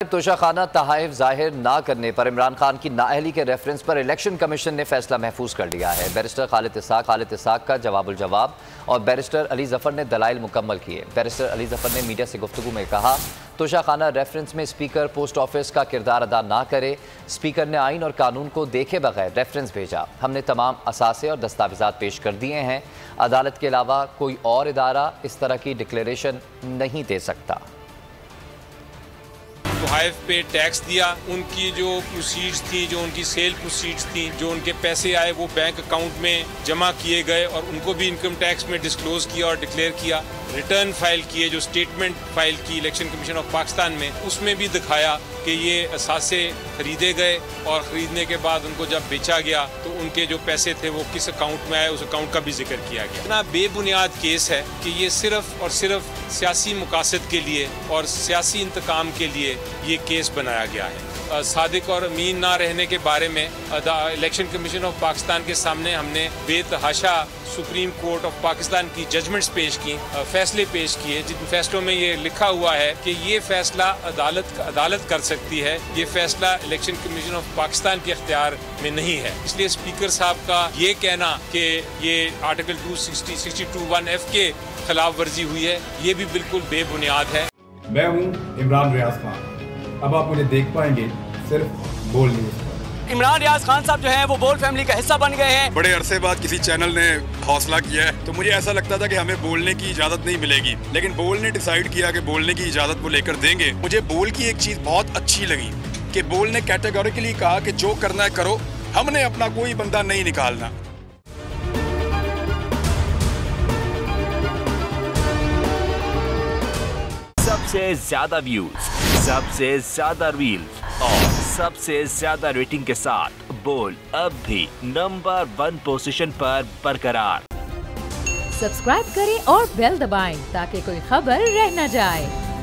तोशाखाना तहाइफ जाहिर ना करने पर इमरान खान की नाअहली के रेफरेंस पर इलेक्शन कमीशन ने फैसला महफूज कर लिया है। बैरिस्टर खालिद इसाक का जवाबुल जवाब और बैरिस्टर अली जफर ने दलाइल मुकम्मल किए। बैरिस्टर अली जफर ने मीडिया से गुफ्तगू में कहा, तोशाखाना रेफरेंस में स्पीकर पोस्ट ऑफिस का किरदार अदा ना करे। स्पीकर ने आइन और कानून को देखे बगैर रेफरेंस भेजा। हमने तमाम असासे और दस्तावेजात पेश कर दिए हैं। अदालत के अलावा कोई और इदारा इस तरह की डिक्लेरेशन नहीं दे सकता। तोहाइफ पे टैक्स दिया, उनकी जो प्रोसीड्स थी, जो उनकी सेल प्रोसीड्स थी, जो उनके पैसे आए वो बैंक अकाउंट में जमा किए गए और उनको भी इनकम टैक्स में डिस्क्लोज किया और डिक्लेयर किया। रिटर्न फाइल किए, जो स्टेटमेंट फाइल की इलेक्शन कमीशन ऑफ पाकिस्तान में, उसमें भी दिखाया कि ये असासे खरीदे गए और ख़रीदने के बाद उनको जब बेचा गया तो उनके जो पैसे थे वो किस अकाउंट में आए, उस अकाउंट का भी जिक्र किया गया। इतना बेबुनियाद केस है कि ये सिर्फ और सिर्फ सियासी मकासद के लिए और सियासी इंतकाम के लिए ये केस बनाया गया है। सादिक और अमीन ना रहने के बारे में इलेक्शन कमीशन ऑफ पाकिस्तान के सामने हमने बेतहाशा सुप्रीम कोर्ट ऑफ पाकिस्तान की जजमेंट्स पेश की, फैसले पेश किए, जिन फैसलों में ये लिखा हुआ है कि ये फैसला अदालत कर सकती है, ये फैसला इलेक्शन कमीशन ऑफ पाकिस्तान के इख्तियार में नहीं है। इसलिए स्पीकर साहब का ये कहना कि ये आर्टिकल 262(1)(f) के खिलाफ वर्जी हुई है, ये भी बिल्कुल बेबुनियाद है। मैं हूँ इमरान रियाज खान। अब आप मुझे देख पाएंगे सिर्फ बोल न्यूज़ पर। इमरान रियाज खान साहब जो हैं वो बोल फैमिली का हिस्सा बन गए हैं। बड़े अरसे बाद किसी चैनल ने हौसला किया है, तो मुझे ऐसा लगता था कि हमें बोलने की इजाजत नहीं मिलेगी, लेकिन बोल ने डिसाइड किया कि बोलने की इजाजत वो लेकर देंगे। मुझे बोल की एक चीज बहुत अच्छी लगी कि बोल ने कैटेगोरिकली कहा कि जो करना है करो, हमने अपना कोई बंदा नहीं निकालना। सबसे ज्यादा व्यूज, सबसे ज्यादा रील्स और सबसे ज्यादा रेटिंग के साथ बोल अब भी नंबर 1 पोजीशन पर बरकरार। सब्सक्राइब करें और बेल दबाएं ताकि कोई खबर रह न जाए।